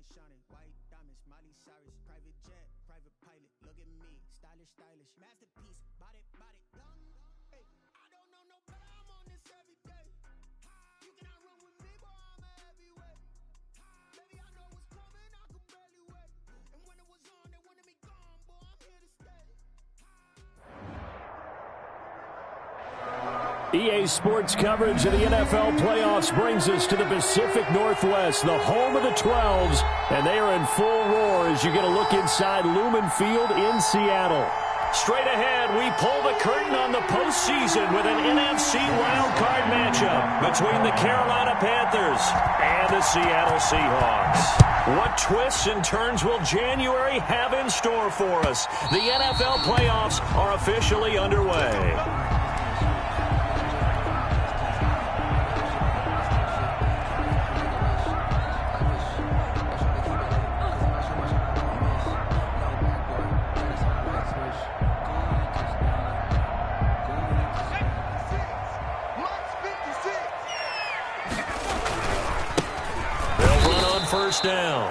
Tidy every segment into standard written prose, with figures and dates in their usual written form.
Shining, white diamonds, Miley Cyrus, private jet, private pilot, look at me, stylish, masterpiece, body, young, hey, I don't know no better, I'm on this every day, you cannot run with me, boy, I'm a heavyweight, baby, I know what's coming, I could barely wait, and when it was on, they wanted me gone, boy, I'm here to stay. EA Sports coverage of the NFL playoffs brings us to the Pacific Northwest, the home of the 12s, and they are in full roar as you get a look inside Lumen Field in Seattle. Straight ahead, we pull the curtain on the postseason with an NFC wildcard matchup between the Carolina Panthers and the Seattle Seahawks. What twists and turns will January have in store for us? The NFL playoffs are officially underway. First down.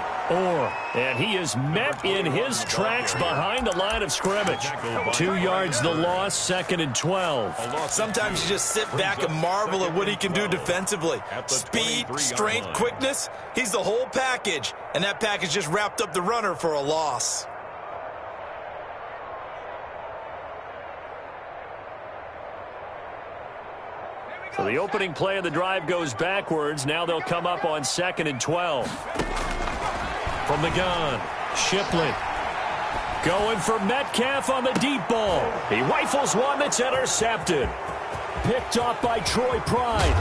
And he is met in his tracks behind the line of scrimmage. 2 yards the loss, 2nd and 12. Sometimes you just sit back and marvel at what he can do defensively. Speed, strength, quickness, he's the whole package. And that package just wrapped up the runner for a loss. So the opening play of the drive goes backwards. Now they'll come up on 2nd and 12. From the gun, Shipley. Going for Metcalf on the deep ball. He rifles one that's intercepted. Picked off by Troy Pride.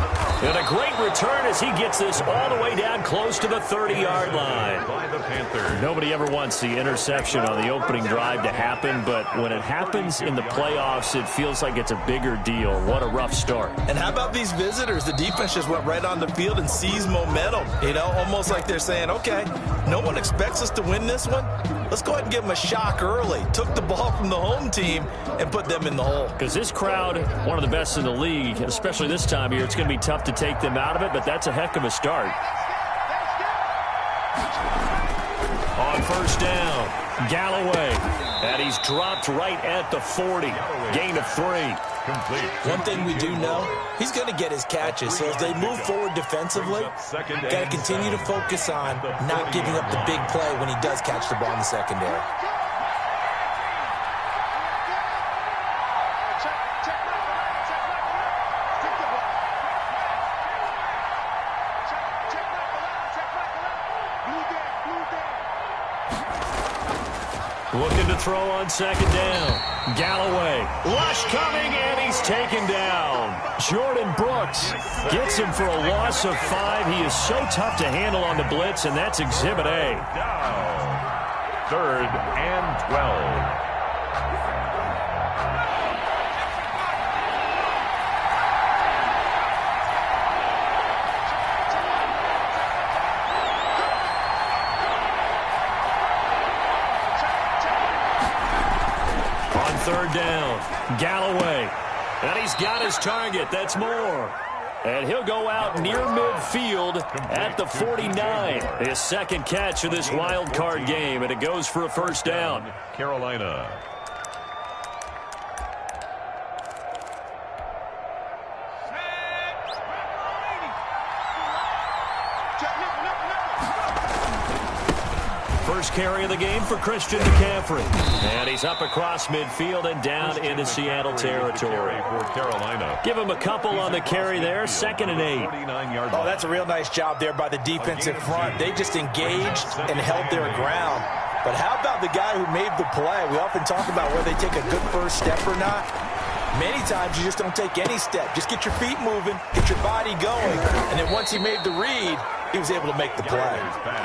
And a great return as he gets this all the way down close to the 30-yard line. By the Panthers. Nobody ever wants the interception on the opening drive to happen, but when it happens in the playoffs, it feels like it's a bigger deal. What a rough start. And how about these visitors? The defense just went right on the field and seized momentum. You know, almost like they're saying, okay, no one expects us to win this one. Let's go ahead and give them a shock early. Took the ball from the home team and put them in the hole. Because this crowd, one of the best in the league, especially this time of year, it's going to be tough to take them out of it, but that's a heck of a start. On first down, Galloway. And he's dropped right at the 40. Gain of 3. Complete. One thing we do know, he's going to get his catches. So as they move forward defensively, got to continue to focus on not giving up the big play when he does catch the ball in the secondary. Looking to throw on 2nd down. Galloway. Rush coming, and he's taken down. Jordan Brooks gets him for a loss of 5. He is so tough to handle on the blitz, and that's Exhibit A. Down. 3rd and 12. Third down, Galloway. And he's got his target. That's more. And he'll go out near midfield at the 49. His second catch of this wild card game, and it goes for a first down. Carolina. First carry of the game for Christian McCaffrey. And he's up across midfield and down into Seattle territory. For Carolina. Give him a couple on the carry there. 2nd and 8. Oh, that's a real nice job there by the defensive front. They just engaged and held their ground. But how about the guy who made the play? We often talk about whether they take a good first step or not. Many times you just don't take any step. Just get your feet moving, get your body going. And then once he made the read, he was able to make the play.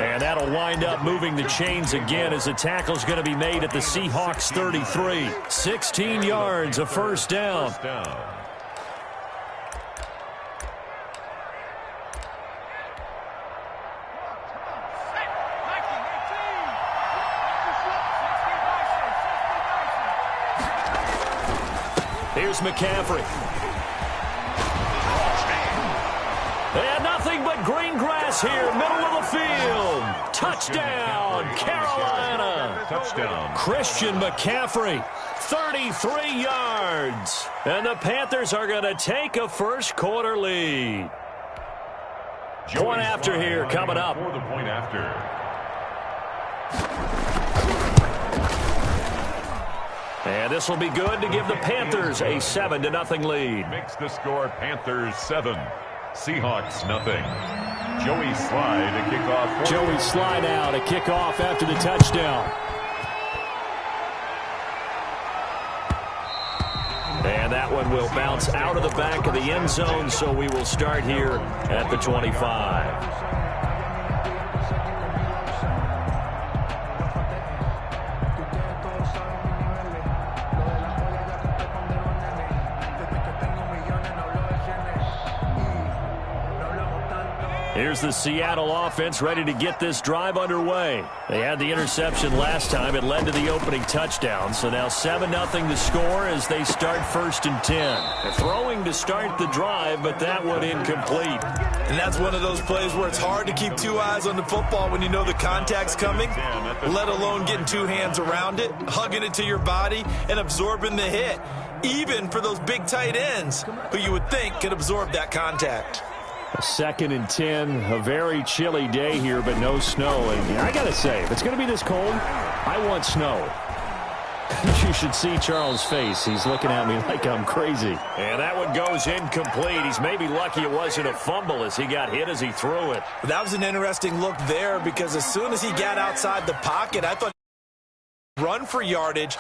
And that'll wind up moving the chains again as the tackle's going to be made at the Seahawks 33. 16 yards, a first down. Here's McCaffrey. And nothing but green grass here, middle of the field. Touchdown, Carolina. Touchdown. Christian McCaffrey, 33 yards. And the Panthers are going to take a first quarter lead. Point after here coming up. For the point after. And this will be good to give the Panthers a 7-0 lead. Makes the score Panthers 7. Seahawks nothing. Joey Slye to kick off. Joey Slye now to kick off after the touchdown. And that one will bounce out of the back of the end zone, so we will start here at the 25. Here's the Seattle offense ready to get this drive underway. They had the interception last time. It led to the opening touchdown. So now 7-0 the score as they start 1st and 10. They're throwing to start the drive, but that one incomplete. And that's one of those plays where it's hard to keep two eyes on the football when you know the contact's coming, let alone getting two hands around it, hugging it to your body, and absorbing the hit, even for those big tight ends who you would think could absorb that contact. 2nd and 10, a very chilly day here, but no snow. And I got to say, if it's going to be this cold, I want snow. You should see Charles' face. He's looking at me like I'm crazy. And that one goes incomplete. He's maybe lucky it wasn't a fumble as he got hit as he threw it. That was an interesting look there because as soon as he got outside the pocket, I thought he'd run for yardage.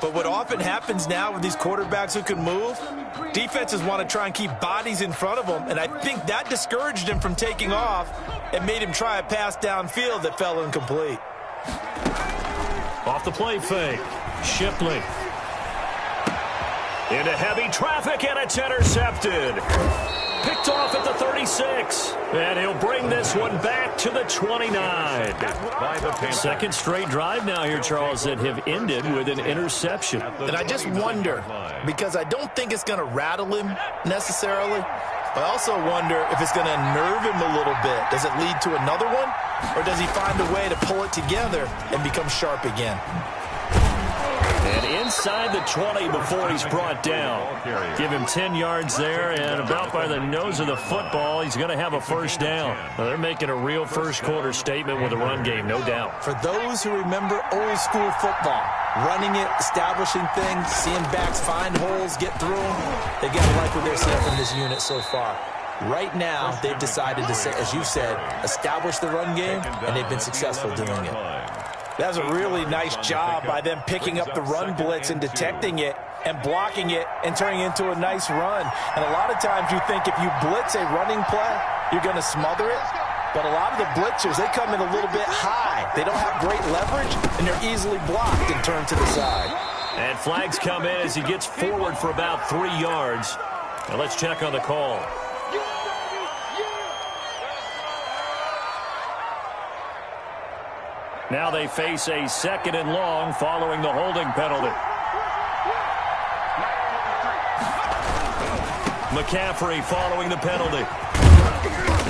But what often happens now with these quarterbacks who can move, defenses want to try and keep bodies in front of them, and I think that discouraged him from taking off and made him try a pass downfield that fell incomplete. Off the play fake, Shipley. Into heavy traffic, and it's intercepted. Picked off at the 36. And he'll bring this one back to the 29. Second straight drive now here, Charles, that have ended with an interception. And I just wonder, because I don't think it's going to rattle him necessarily, I also wonder if it's going to unnerve him a little bit. Does it lead to another one? Or does he find a way to pull it together and become sharp again? And inside the 20 before he's brought down. Give him 10 yards there, and about by the nose of the football, he's going to have a first down. Well, they're making a real first quarter statement with the run game, no doubt. For those who remember old school football, running it, establishing things, seeing backs find holes, get through them, they got to like what they're seeing from this unit so far. Right now, they've decided to, as you said, establish the run game, and they've been successful doing it. That was a really nice job by them picking up the run blitz and detecting it and blocking it and turning it into a nice run. And a lot of times you think if you blitz a running play, you're going to smother it. But a lot of the blitzers, they come in a little bit high. They don't have great leverage, and they're easily blocked and turned to the side. And flags come in as he gets forward for about 3 yards. Now let's check on the call. Now they face a 2nd and long following the holding penalty. McCaffrey following the penalty.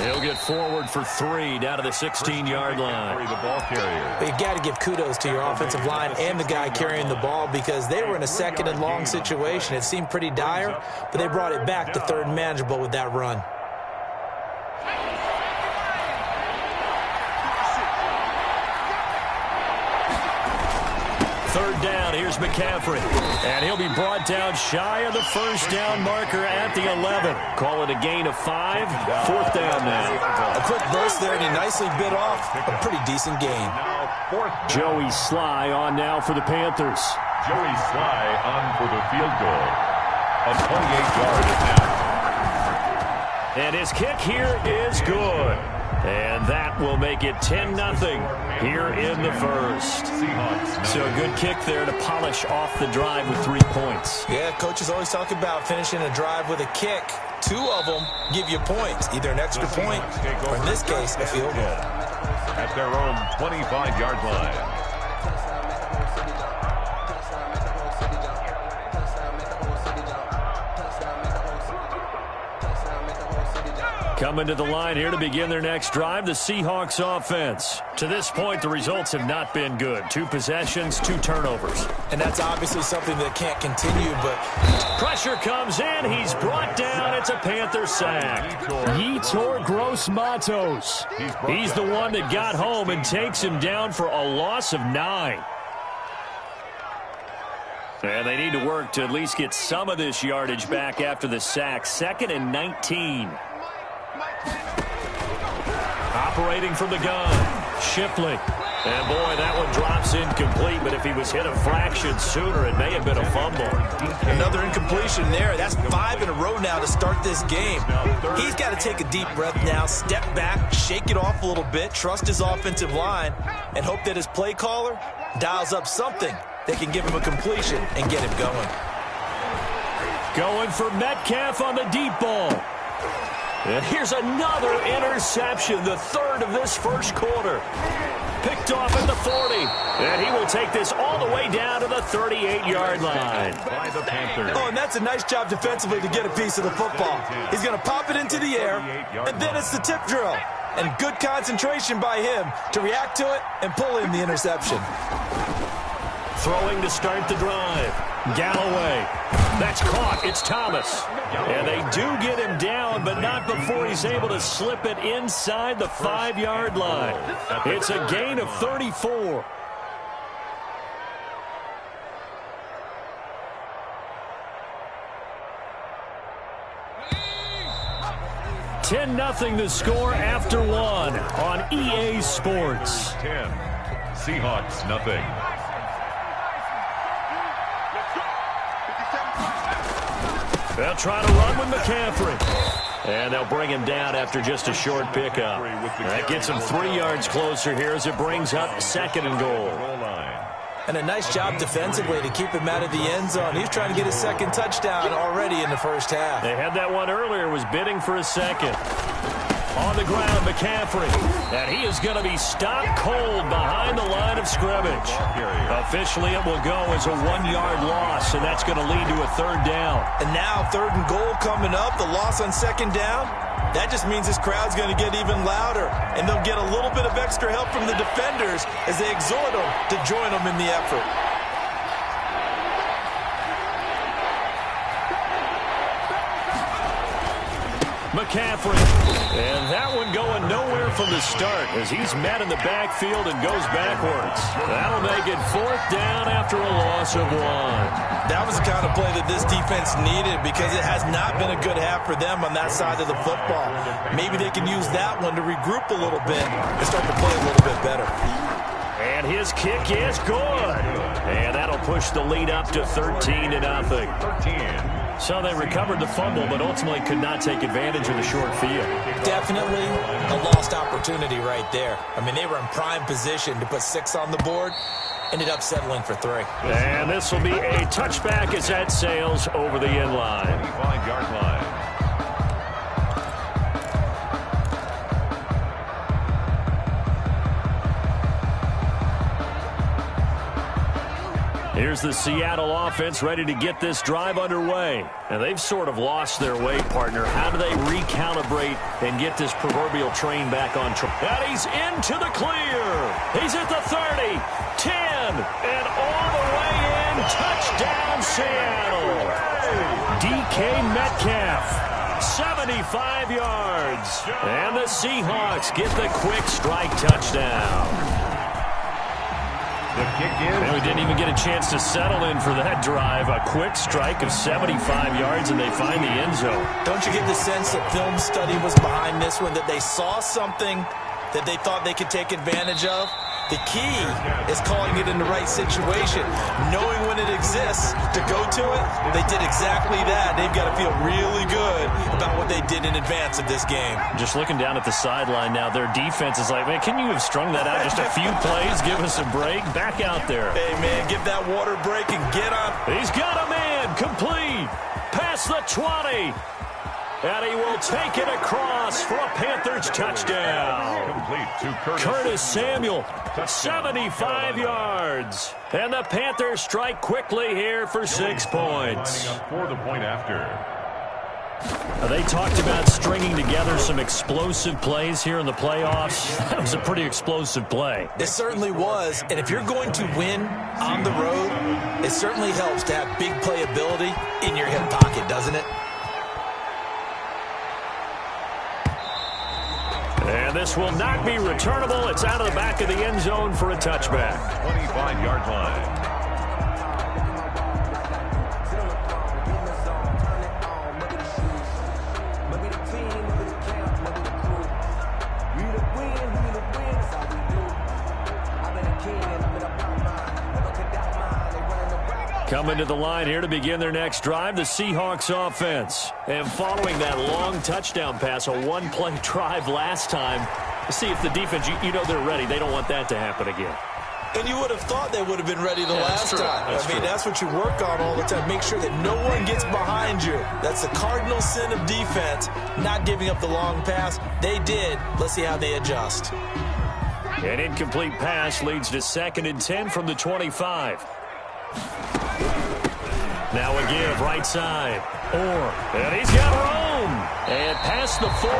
He'll get forward for 3 down to the 16-yard line. The ball carrier. But you got to give kudos to your offensive line and the guy carrying the ball because they were in a 2nd and long situation. It seemed pretty dire, but they brought it back to 3rd and manageable with that run. Third down, here's McCaffrey. And he'll be brought down shy of the first down marker at the 11. Call it a gain of 5. 4th down now. A quick burst there, and he nicely bit off a pretty decent gain. Joey Slye on now for the Panthers. Joey Slye on for the field goal. A 28-yard attempt. And his kick here is good. And that will make it 10-0 here in the first. So a good kick there to polish off the drive with 3 points. Yeah, coaches always talk about finishing a drive with a kick. 2 of them give you points, either an extra point or, in this case, a field goal. At their own 25-yard line. Coming to the line here to begin their next drive, the Seahawks offense. To this point, the results have not been good. 2 possessions, 2 turnovers. And that's obviously something that can't continue, but... Pressure comes in. He's brought down. It's a Panther sack. Yetur Gross-Matos. He's the one that got home and takes him down for a loss of 9. And they need to work to at least get some of this yardage back after the sack. 2nd and 19. Operating from the gun, Shipley. And boy, that one drops incomplete, but if he was hit a fraction sooner, it may have been a fumble. Another incompletion there. That's 5 in a row now to start this game. He's got to take a deep breath now, step back, shake it off a little bit, trust his offensive line, and hope that his play caller dials up something that can give him a completion and get him going. Going for Metcalf on the deep ball. And here's another interception, the 3rd of this first quarter. Picked off at the 40. And he will take this all the way down to the 38-yard line. By the Panthers. Oh, and that's a nice job defensively to get a piece of the football. He's going to pop it into the air, and then it's the tip drill. And good concentration by him to react to it and pull in the interception. Throwing to start the drive. Galloway. That's caught. It's Thomas. And they do get him down, but not before he's able to slip it inside the 5-yard line. It's a gain of 34. $10-0 the score after 1 on EA Sports. 10. Seahawks nothing. They'll try to run with McCaffrey. And they'll bring him down after just a short pickup. That gets him 3 yards closer here as it brings up 2nd and goal. And a nice job defensively to keep him out of the end zone. He's trying to get his 2nd touchdown already in the first half. They had that one earlier, was bidding for a 2nd. On the ground, McCaffrey. And he is going to be stopped cold behind the line of scrimmage. Officially, it will go as a 1-yard loss, and that's going to lead to a 3rd down. And now 3rd and goal coming up, the loss on 2nd down. That just means this crowd's going to get even louder, and they'll get a little bit of extra help from the defenders as they exhort them to join them in the effort. McCaffrey. And that one going nowhere from the start as he's met in the backfield and goes backwards. That'll make it 4th down after a loss of 1. That was the kind of play that this defense needed because it has not been a good half for them on that side of the football. Maybe they can use that one to regroup a little bit and start to play a little bit better. And his kick is good. And that'll push the lead up to 13-0. So they recovered the fumble, but ultimately could not take advantage of the short field. Definitely a lost opportunity right there. I mean, they were in prime position to put 6 on the board. Ended up settling for 3. And this will be a touchback as that sails over the end line. 25-yard line. Here's the Seattle offense ready to get this drive underway. And they've sort of lost their way, partner. How do they recalibrate and get this proverbial train back on track? And he's into the clear. He's at the 30, 10, and all the way in. Touchdown, Seattle. DK Metcalf, 75 yards. And the Seahawks get the quick strike touchdown. And we didn't even get a chance to settle in for that drive. A quick strike of 75 yards, and they find the end zone. Don't you get the sense that film study was behind this one, that they saw something that they thought they could take advantage of? The key is calling it in the right situation, knowing when it exists to go to it. They did exactly that. They've got to feel really good about what they did in advance of this game. Just looking down at the sideline now, their defense is like, man, can you have strung that out just a few plays? Give us a break. Back out there. Hey, man, give that water break and get on. He's got a man. Complete. Past the 20. And he will take it across for a Panthers touchdown. Complete to Curtis Samuel, 75 yards. And the Panthers strike quickly here for 6 points. For the point after. They talked about stringing together some explosive plays here in the playoffs. That was a pretty explosive play. It certainly was, and if you're going to win on the road, it certainly helps to have big playability in your hip pocket, doesn't it? And this will not be returnable. It's out of the back of the end zone for a touchback. 25-yard line. Coming to the line here to begin their next drive, the Seahawks offense. And following that long touchdown pass, a one-play drive last time, to see if the defense, you know they're ready. They don't want that to happen again. And you would have thought they would have been ready the last time. That's what you work on all the time. Make sure that no one gets behind you. That's the cardinal sin of defense, not giving up the long pass. They did. Let's see how they adjust. An incomplete pass leads to 2nd and 10 from the 25. Now a give, right side. And he's got room. And past the 40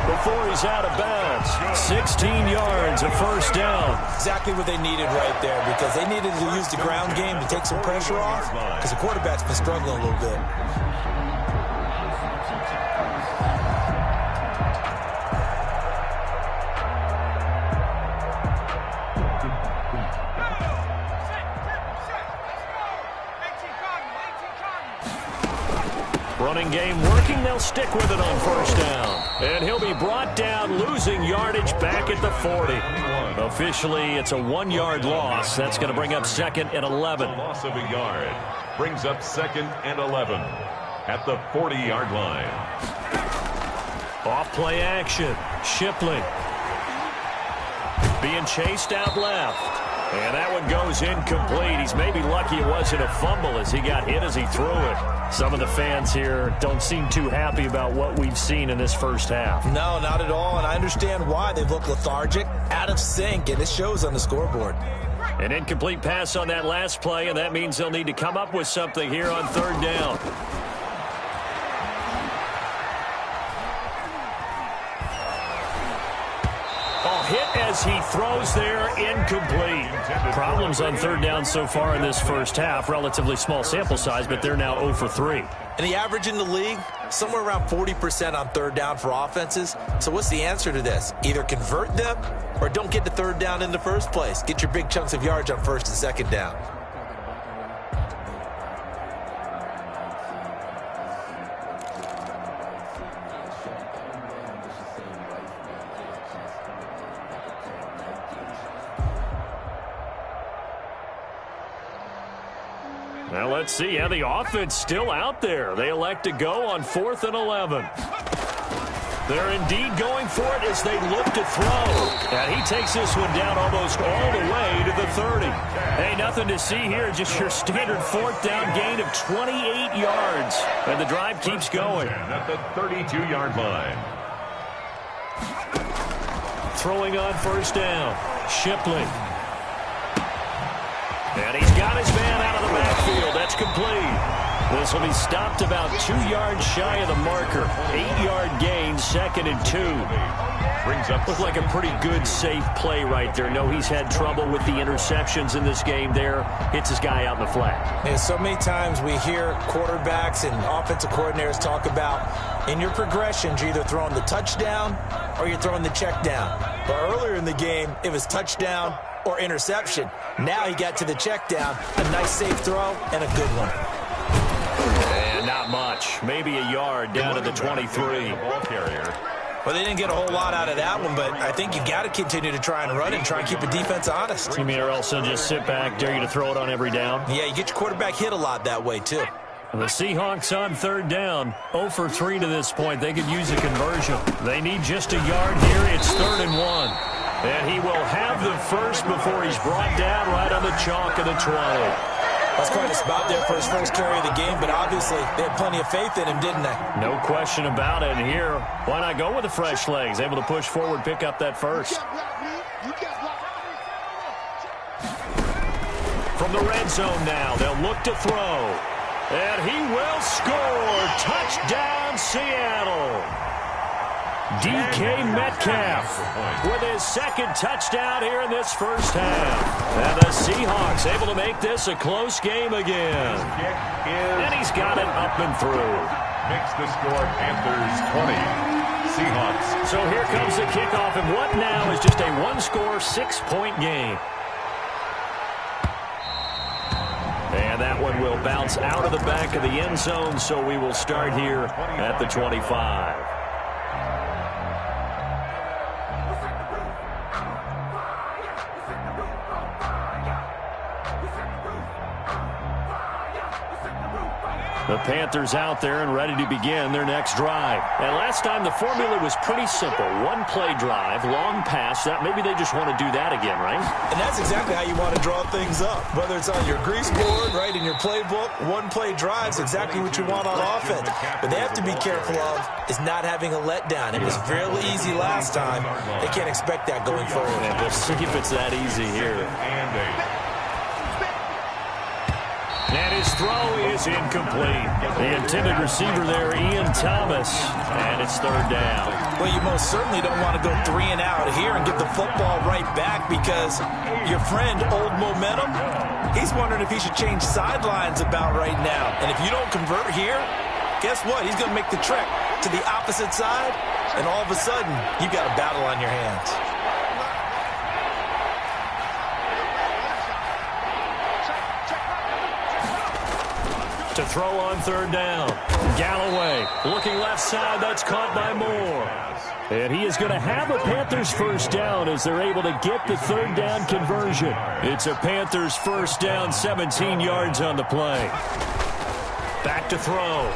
before he's out of bounds. 16 yards, a first down. Exactly what they needed right there, because they needed to use the ground game to take some pressure off, because the quarterback's been struggling a little bit. Running game working. They'll stick with it on first down. And he'll be brought down, losing yardage back at the 40. Officially, it's a 1-yard loss. That's going to bring up 2nd and 11. Loss of a yard brings up 2nd and 11 at the 40-yard line. Off play action. Shipley being chased out left. And that one goes incomplete. He's maybe lucky it wasn't a fumble as he got hit as he threw it. Some of the fans here don't seem too happy about what we've seen in this first half. No, not at all, and I understand why. They've looked lethargic, out of sync, and it shows on the scoreboard. An incomplete pass on that last play, and that means they'll need to come up with something here on 3rd down. Hit as he throws there, incomplete. Problems on 3rd down so far in this first half. Relatively small sample size, but they're now 0 for 3. And the average in the league, somewhere around 40% on 3rd down for offenses. So what's the answer to this? Either convert them or don't get to 3rd down in the first place. Get your big chunks of yards on 1st and 2nd down. Now let's see how the offense still out there. They elect to go on 4th and 11. They're indeed going for it as they look to throw. And he takes this one down almost all the way to the 30. Hey, nothing to see here. Just your standard 4th down gain of 28 yards. And the drive keeps going. At the 32-yard line. Throwing on 1st down. Shipley. And he's got his man out of the backfield. That's complete. This will be stopped about 2 yards shy of the marker. 8-yard gain, 2nd and 2. Brings up. Looked like a pretty good, safe play right there. No, he's had trouble with the interceptions in this game there. Hits his guy out in the flat. And so many times we hear quarterbacks and offensive coordinators talk about in your progressions, you're either throwing the touchdown or you're throwing the check down. But earlier in the game, it was touchdown or interception. Now he got to the check down, a nice safe throw, and a good one. And not much. Maybe a yard down to the 23. Ball carrier. Well, they didn't get a whole lot out of that one, but I think you got to continue to try and run and try and keep the defense honest. You mean or else they'll just sit back, dare you to throw it on every down? Yeah, you get your quarterback hit a lot that way, too. The Seahawks on 3rd down, 0 for 3 to this point. They could use a conversion. They need just a yard here. It's 3rd and 1. And he will have the first before he's brought down right on the chalk of the 20. That's quite a spot there for his first carry of the game, but obviously they had plenty of faith in him, didn't they? No question about it. And here, why not go with the fresh legs? Able to push forward, pick up that first. From the red zone now, they'll look to throw. And he will score. Touchdown, touchdown, Seattle. DK Metcalf with his second touchdown here in this first half. And the Seahawks able to make this a close game again. And he's got it up and through. Makes the score Panthers 20, Seahawks. So here comes the kickoff, and what now is just a one-score, 6-point game. And that one will bounce out of the back of the end zone, so we will start here at the 25. The Panthers out there and ready to begin their next drive. And last time the formula was pretty simple. One-play drive, long pass. That maybe they just want to do that again, right? And that's exactly how you want to draw things up. Whether it's on your grease board, right, in your playbook, one-play drive is exactly what you want on offense. But they have to be careful of is not having a letdown. It was fairly easy last time. They can't expect that going forward. And we'll see if it's that easy here. And his throw is incomplete. The intended receiver there, Ian Thomas, and it's third down. Well, you most certainly don't want to go 3 and out here and get the football right back because your friend, Old Momentum, he's wondering if he should change sidelines about right now. And if you don't convert here, guess what? He's going to make the trek to the opposite side, and all of a sudden, you've got a battle on your hands. To throw on third down. Galloway looking left side. That's caught by Moore. And he is going to have a Panthers first down as they're able to get the third down conversion. It's a Panthers first down, 17 yards on the play. Back to throw.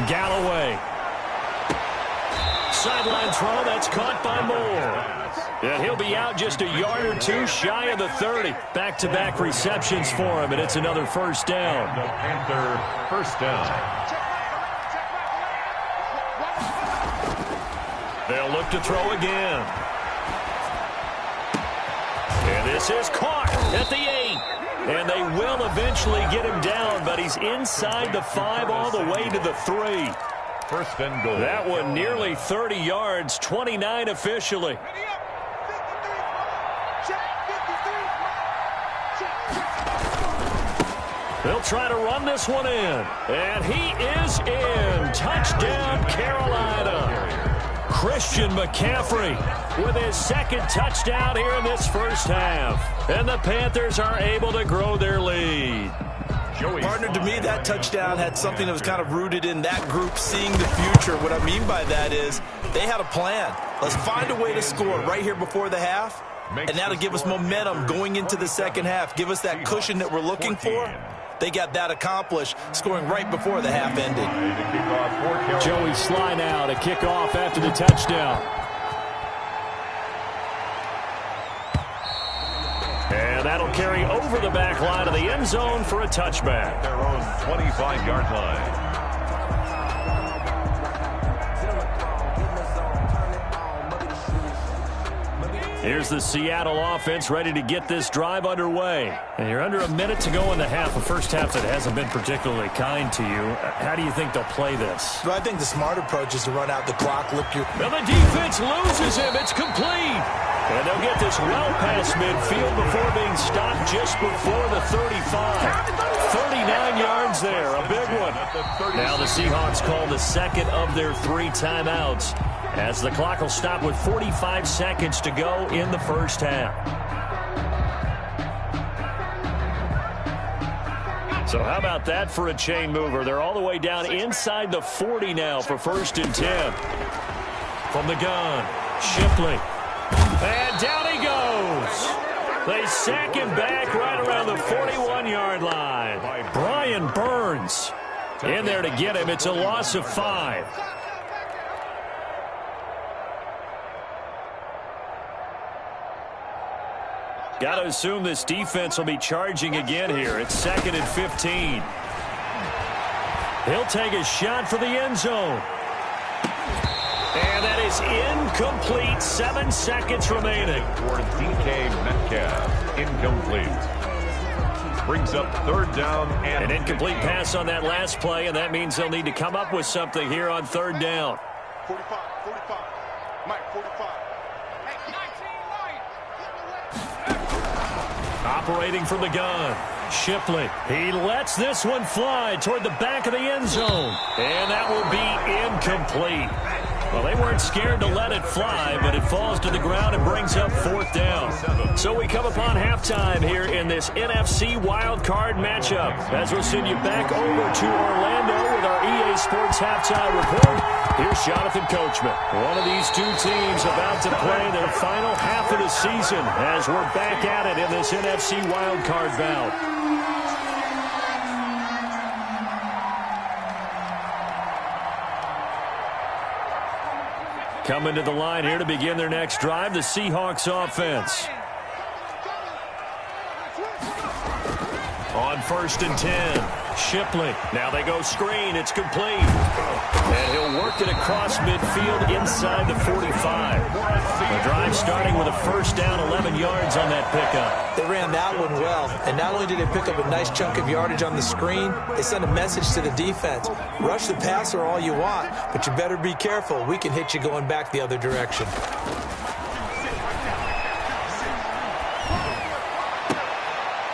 Galloway. Sideline throw. That's caught by Moore. And he'll be out just a yard or two shy of the 30. Back-to-back receptions for him, and it's another first down. The Panther first down. They'll look to throw again. And this is caught at the 8. And they will eventually get him down, but he's inside the 5 all the way to the 3. First and goal. That one nearly 30 yards, 29 officially. They'll try to run this one in. And he is in. Touchdown, Carolina. Christian McCaffrey with his second touchdown here in this first half. And the Panthers are able to grow their lead. Partner, to me, that touchdown had something that was kind of rooted in that group seeing the future. What I mean by that is they had a plan. Let's find a way to score right here before the half, and that'll give us momentum going into the second half. Give us that cushion that we're looking for. They got that accomplished, scoring right before the half ended. Joey Sly now to kick off after the touchdown. And that'll carry over the back line of the end zone for a touchback. Their own 25-yard line. Here's the Seattle offense ready to get this drive underway. And you're under a minute to go in the half, a first half that hasn't been particularly kind to you. How do you think they'll play this? Well, I think the smart approach is to run out the clock. And the defense loses him. It's complete. And they'll get this well past midfield before being stopped just before the 35. 39 yards there, a big one. Now the Seahawks call the second of their 3 timeouts, as the clock will stop with 45 seconds to go in the first half. So how about that for a chain mover? They're all the way down inside the 40 now for 1st and 10. From the gun, Shipley. And down he goes. They sack him back right around the 41-yard line. Brian Burns in there to get him. It's a loss of 5. Got to assume this defense will be charging again here. It's 2nd and 15. He'll take a shot for the end zone. And that is incomplete. 7 seconds remaining. For DK Metcalf, incomplete. brings up third down and an incomplete pass on that last play, and that means they'll need to come up with something here on third down. 45, Mike, 45. Operating from the gun, Shipley. He lets this one fly toward the back of the end zone, and that will be incomplete. Well, they weren't scared to let it fly, but it falls to the ground and brings up fourth down. So we come upon halftime here in this NFC wildcard matchup, as we'll send you back over to Orlando with our EA Sports halftime report. Here's Jonathan Coachman. One of these two teams about to play their final half of the season as we're back at it in this NFC wildcard bout. Coming to the line here to begin their next drive, the Seahawks offense. On 1st and 10, Shipley. Now they go screen. It's complete. And he'll work it across midfield inside the 45. The drive starting with a first down, 11 yards on that pickup. They ran that one well, and not only did they pick up a nice chunk of yardage on the screen, they sent a message to the defense. Rush the passer all you want, but you better be careful. We can hit you going back the other direction.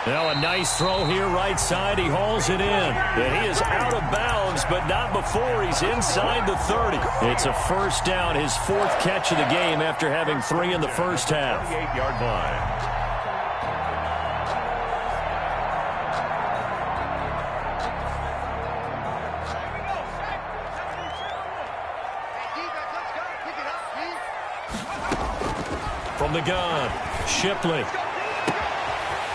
Now a nice throw here right side. He hauls it in. And he is out of bounds, but not before he's inside the 30. It's a first down, his fourth catch of the game after having 3 in the first half. 28-yard line. From the gun, Shipley.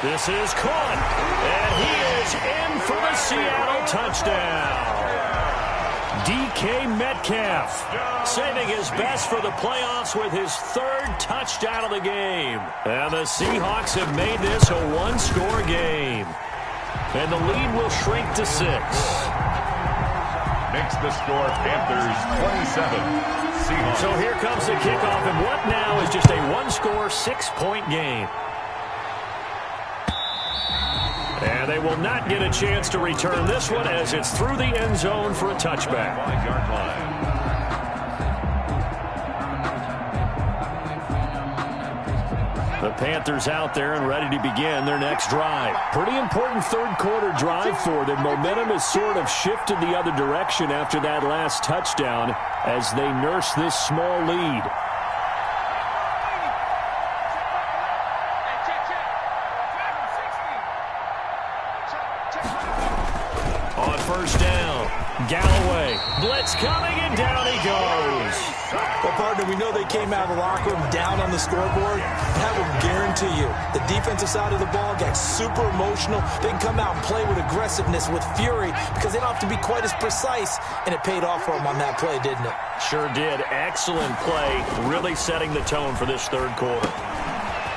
This is caught, and he is in for the Seattle touchdown. DK Metcalf saving his best for the playoffs with his 3rd touchdown of the game. And the Seahawks have made this a one-score game. And the lead will shrink to 6. Makes the score Panthers 27. Seahawks. So here comes the kickoff, and what now is just a one-score, 6-point game. And they will not get a chance to return this one as it's through the end zone for a touchback. 5-yard line. The Panthers out there and ready to begin their next drive. Pretty important third quarter drive for them. Momentum has sort of shifted the other direction after that last touchdown as they nurse this small lead. On first down, Galloway. Blitz coming, and down he goes. Well, partner, we know they came out of the locker room down on the scoreboard. That will guarantee you the defensive side of the ball got super emotional. They can come out and play with aggressiveness, with fury, because they don't have to be quite as precise, and it paid off for them on that play, didn't it? Sure did. Excellent play, really setting the tone for this third quarter.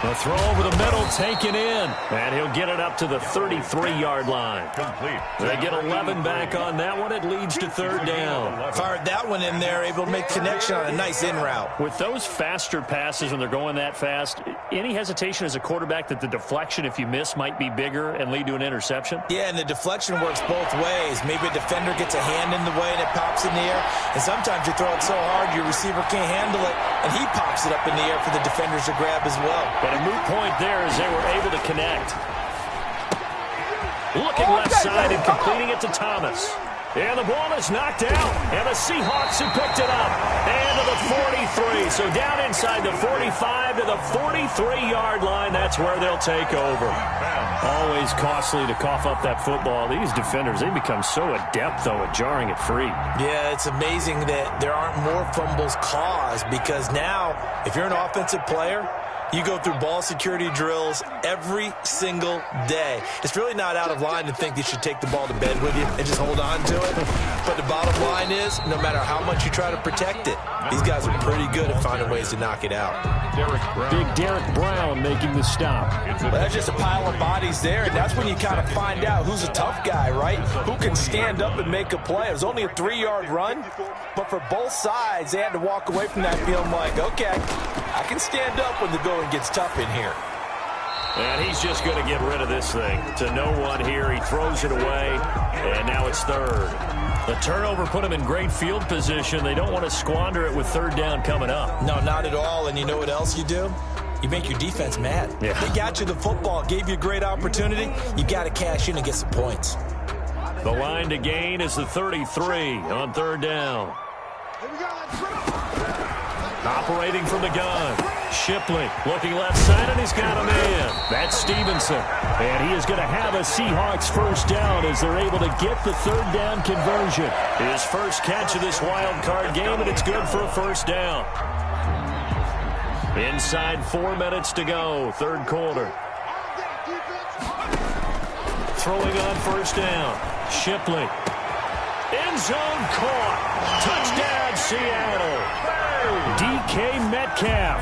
The throw over the middle taken in, and he'll get it up to the 33-yard line. Complete. They get 11 back on that one. It leads to third down. Fired that one in there, able to make connection on a nice in route. With those faster passes when they're going that fast, any hesitation as a quarterback that the deflection, if you miss, might be bigger and lead to an interception? Yeah, and the deflection works both ways. Maybe a defender gets a hand in the way and it pops in the air, and sometimes you throw it so hard your receiver can't handle it, and he pops it up in the air for the defenders to grab as well. But a moot point there as they were able to connect. Looking left side and completing it to Thomas. And the ball is knocked out, and the Seahawks have picked it up. And to the 43. So down inside the 45 to the 43-yard line. That's where they'll take over. Always costly to cough up that football. These defenders, they become so adept, though, at jarring it free. Yeah, it's amazing that there aren't more fumbles caused, because now, if you're an offensive player, you go through ball security drills every single day. It's really not out of line to think you should take the ball to bed with you and just hold on to it. But the bottom line is, no matter how much you try to protect it, these guys are pretty good at finding ways to knock it out. Big Derek Brown making the stop. Well, that's just a pile of bodies there, and that's when you kind of find out who's a tough guy, right? Who can stand up and make a play. It was only a 3-yard run, but for both sides, they had to walk away from that feeling like, okay, I can stand up when the going gets tough in here. And he's just going to get rid of this thing. To no one here. He throws it away, and now it's third. The turnover put him in great field position. They don't want to squander it with third down coming up. No, not at all. And you know what else you do? You make your defense mad. Yeah. They got you the football, gave you a great opportunity. You got to cash in and get some points. The line to gain is the 33 on third down. Operating from the gun. Shipley looking left side, and he's got a man. That's Stevenson. And he is going to have a Seahawks first down as they're able to get the third down conversion. His first catch of this wild card game, and it's good for a first down. Inside 4 minutes to go, third quarter. Throwing on first down. Shipley. End zone caught. Touchdown, Seattle. DK Metcalf,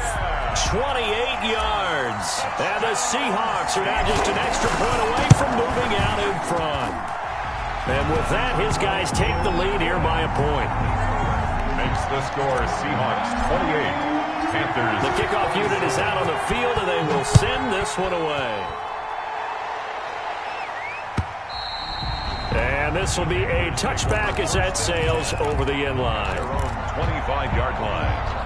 28 yards. And the Seahawks are now just an extra point away from moving out in front. And with that, his guys take the lead here by a point. Makes the score Seahawks 28, Panthers. The kickoff unit is out on the field, and they will send this one away. And this will be a touchback as that sails over the end line. Their own 25-yard line.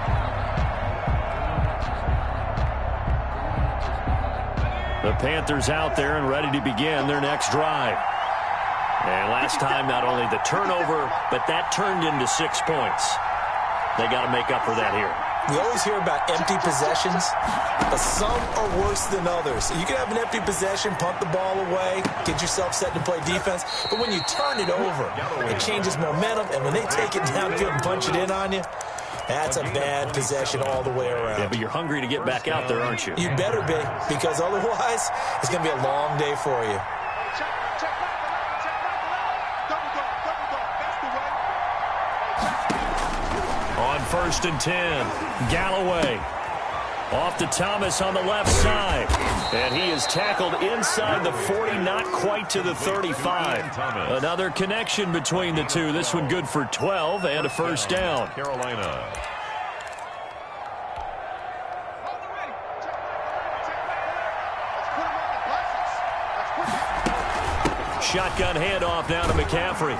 The Panthers out there and ready to begin their next drive. And last time, not only the turnover, but that turned into 6 points. They got to make up for that here. We always hear about empty possessions, but some are worse than others. You can have an empty possession, punt the ball away, get yourself set to play defense, but when you turn it over, it changes momentum, and when they take it downfield and punch it in on you, that's a bad possession all the way around. Yeah, but you're hungry to get back out there, aren't you? You better be, because otherwise, it's going to be a long day for you. On 1st and 10, Galloway. Off to Thomas on the left side. And he is tackled inside the 40, not quite to the 35. Another connection between the two. This one good for 12 and a first down. Carolina. Shotgun handoff down to McCaffrey.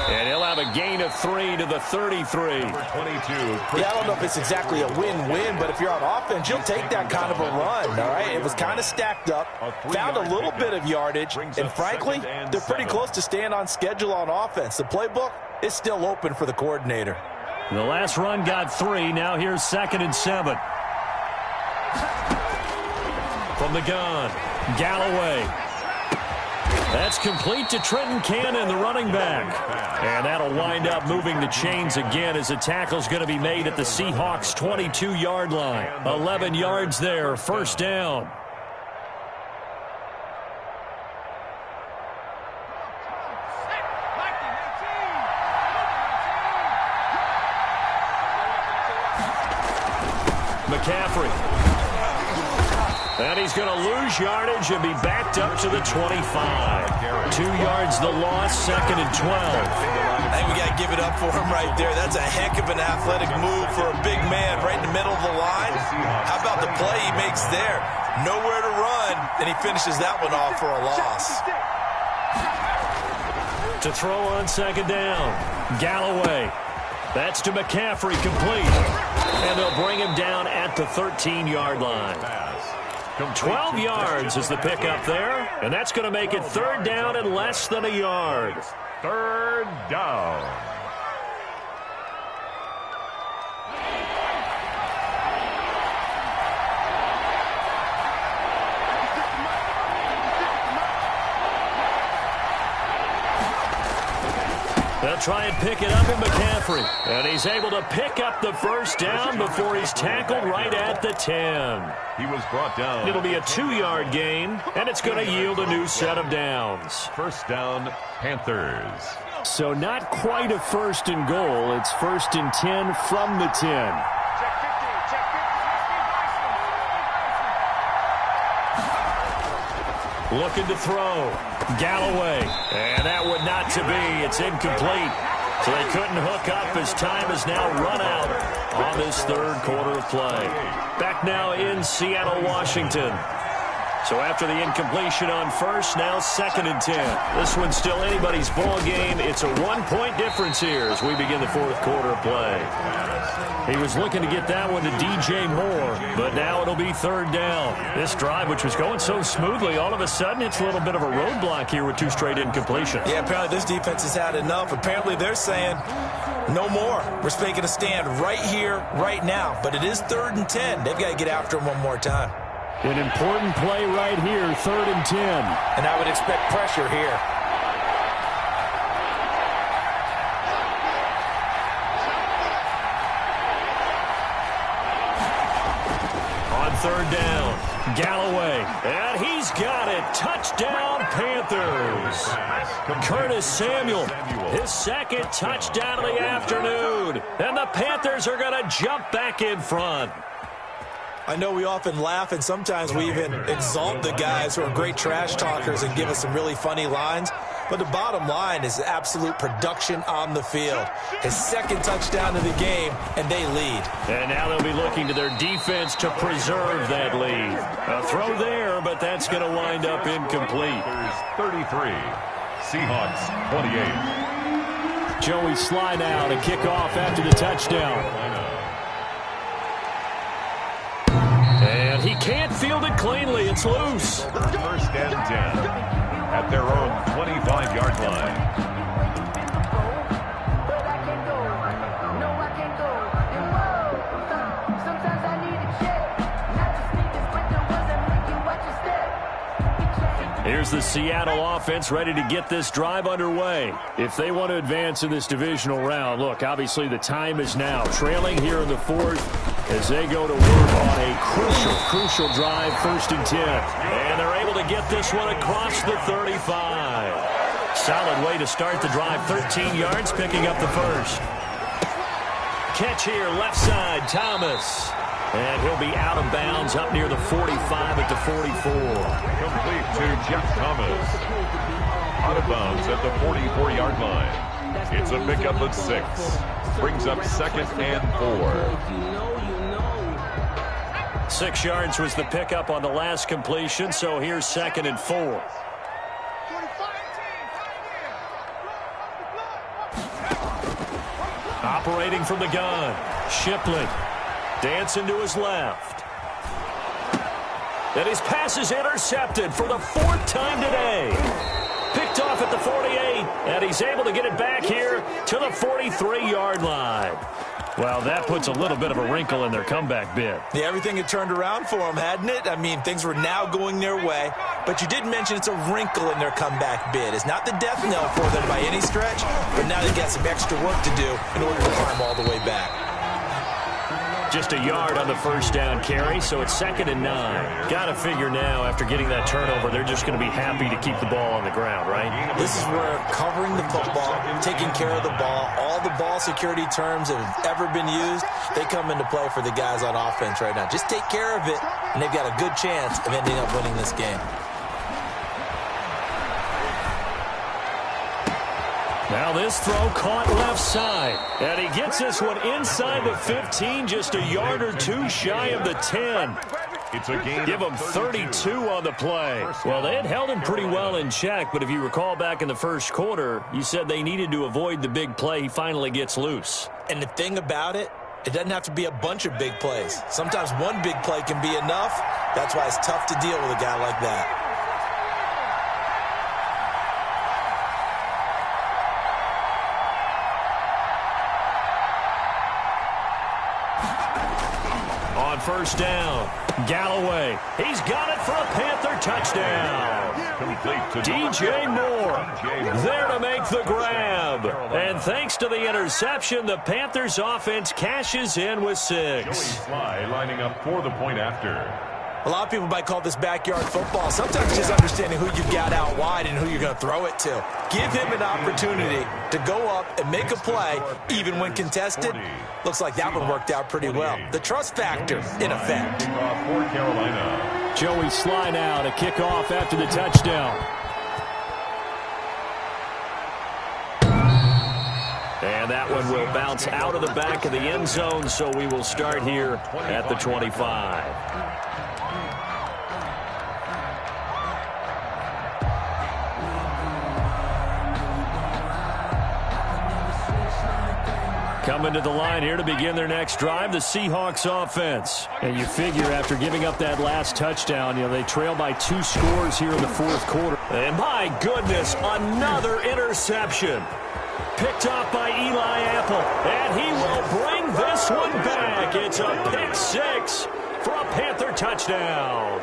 And he'll have a gain of 3 to the 33. Number 22. Yeah, I don't know if it's exactly a win-win, but if you're on offense, you'll take that kind of a run, all right? It was kind of stacked up, found a little bit of yardage, and frankly, they're pretty close to staying on schedule on offense. The playbook is still open for the coordinator. The last run got 3. Now here's 2nd and 7. From the gun, Galloway. That's complete to Trenton Cannon, the running back. And that'll wind up moving the chains again as the tackle's going to be made at the Seahawks' 22-yard line. 11 yards there, first down. McCaffrey. And he's going to lose yardage and be backed up to the 25. 2 yards the loss, 2nd and 12. I think we got to give it up for him right there. That's a heck of an athletic move for a big man right in the middle of the line. How about the play he makes there? Nowhere to run, and he finishes that one off for a loss. To throw on 2nd down, Galloway. That's to McCaffrey, complete. And they'll bring him down at the 13-yard line. 12 yards is the pickup there, and that's going to make it third down and less than a yard. Third down. They'll try and pick it up in McCaffrey. And he's able to pick up the first down before he's tackled right at the 10. He was brought down. It'll be a 2-yard gain, and it's going to yield a new set of downs. First down, Panthers. So not quite a 1st and goal. It's 1st and 10 from the 10. Looking to throw. Galloway. And that would not to be. It's incomplete. So they couldn't hook up as time is now run out on this third quarter of play. Back now in Seattle, Washington. So after the incompletion on first, now 2nd and 10. This one's still anybody's ball game. It's a 1-point difference here as we begin the 4th quarter of play. He was looking to get that one to DJ Moore, but now it'll be 3rd down. This drive, which was going so smoothly, all of a sudden it's a little bit of a roadblock here with 2 straight incompletions. Yeah, apparently this defense has had enough. Apparently they're saying no more. We're making a stand right here, right now. But it is 3rd and 10. They've got to get after him one more time. An important play right here, 3rd and 10. And I would expect pressure here. On 3rd down, Galloway, and he's got it. Touchdown, Panthers. Curtis Samuel, his 2nd touchdown of the afternoon. And the Panthers are going to jump back in front. I know we often laugh, and sometimes we even exalt the guys who are great trash talkers and give us some really funny lines. But the bottom line is absolute production on the field. His 2nd touchdown of the game, and they lead. And now they'll be looking to their defense to preserve that lead. A throw there, but that's going to wind up incomplete. 33, Seahawks 28. Joey Sly now to kick off after the touchdown. And he can't field it cleanly. It's loose. 1st and 10 at their own 25-yard line. Here's the Seattle offense ready to get this drive underway. If they want to advance in this divisional round, look, obviously the time is now. Trailing here in the 4th as they go to work on a crucial drive, 1st and 10. And they're able to get this one across the 35. Solid way to start the drive, 13 yards, picking up the 1st. Catch here, left side, Thomas. And he'll be out of bounds up near the 45 at the 44. Complete to Jeff Thomas. Out of bounds at the 44-yard line. It's a pickup of 6. Brings up 2nd and 4. 6 yards was the pickup on the last completion, so here's 2nd and 4. Operating from the gun, Shipley. Dancing to his left. And his pass is intercepted for the 4th time today. Picked off at the 48, and he's able to get it back here to the 43-yard line. Well, that puts a little bit of a wrinkle in their comeback bid. Yeah, everything had turned around for them, hadn't it? I mean, things were now going their way. But you did mention it's a wrinkle in their comeback bid. It's not the death knell for them by any stretch, but now they've got some extra work to do in order to climb all the way back. Just a yard on the 1st down carry, so it's 2nd and 9. Got to figure now, after getting that turnover, they're just going to be happy to keep the ball on the ground, right? This is where covering the football, taking care of the ball, all the ball security terms that have ever been used, they come into play for the guys on offense right now. Just take care of it, and they've got a good chance of ending up winning this game. Now this throw caught left side, and he gets this one inside the 15, just a yard or 2 shy of the 10. It's a gain. Give him 32 on the play. Well, they had held him pretty well in check, but if you recall back in the 1st quarter, you said they needed to avoid the big play. He finally gets loose. And the thing about it, it doesn't have to be a bunch of big plays. Sometimes one big play can be enough. That's why it's tough to deal with a guy like that. On 1st down, Galloway. He's got it for a Panther touchdown. DJ Moore there to make the grab. And thanks to the interception, the Panthers offense cashes in with 6. Joey Sly lining up for the point after. A lot of people might call this backyard football. Sometimes just understanding who you've got out wide and who you're going to throw it to. Give him an opportunity to go up and make a play, even when contested. Looks like that one worked out pretty well. The trust factor, in effect. For Carolina. Joey Sly now to kick off after the touchdown. And that one will bounce out of the back of the end zone, so we will start here at the 25. Coming to the line here to begin their next drive, the Seahawks offense. And you figure after giving up that last touchdown, they trail by 2 scores here in the fourth quarter. And my goodness, another interception. Picked off by Eli Apple. And he will bring this one back. It's a pick 6 for a Panther touchdown.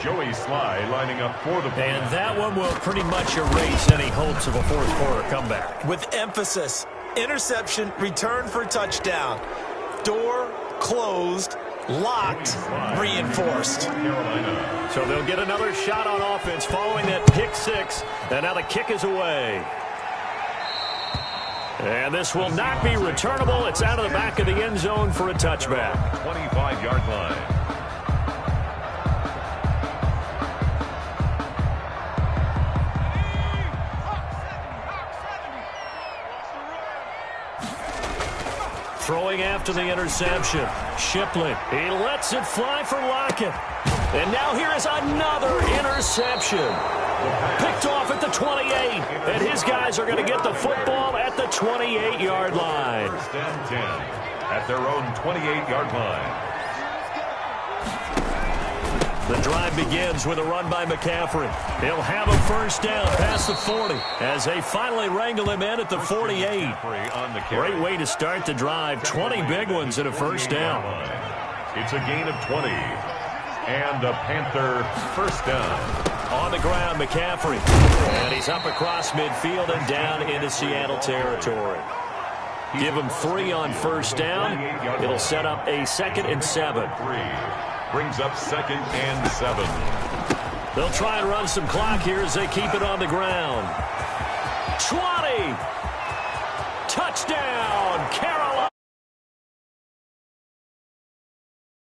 Joey Sly lining up for the play. And that one will pretty much erase any hopes of a fourth quarter comeback. With emphasis. Interception, return for touchdown. Door closed, locked, reinforced. Carolina. So they'll get another shot on offense following that pick 6. And now the kick is away. And this will not be returnable. It's out of the back of the end zone for a touchback. 25-yard line. Throwing after the interception. Shipley. He lets it fly for Lockett. And now here is another interception. Picked off at the 28. And his guys are going to get the football at the 28-yard line. First and 10 at their own 28-yard line. The drive begins with a run by McCaffrey. He'll have a first down past the 40 as they finally wrangle him in at the 48. Great way to start the drive. 20 big ones and a first down. It's a gain of 20. And a Panther first down. On the ground, McCaffrey. And he's up across midfield and down into Seattle territory. Give him 3 on first down. It'll set up a 2nd and 7. Brings up 2nd and 7. They'll try and run some clock here as they keep it on the ground. 20. Touchdown, Carolina.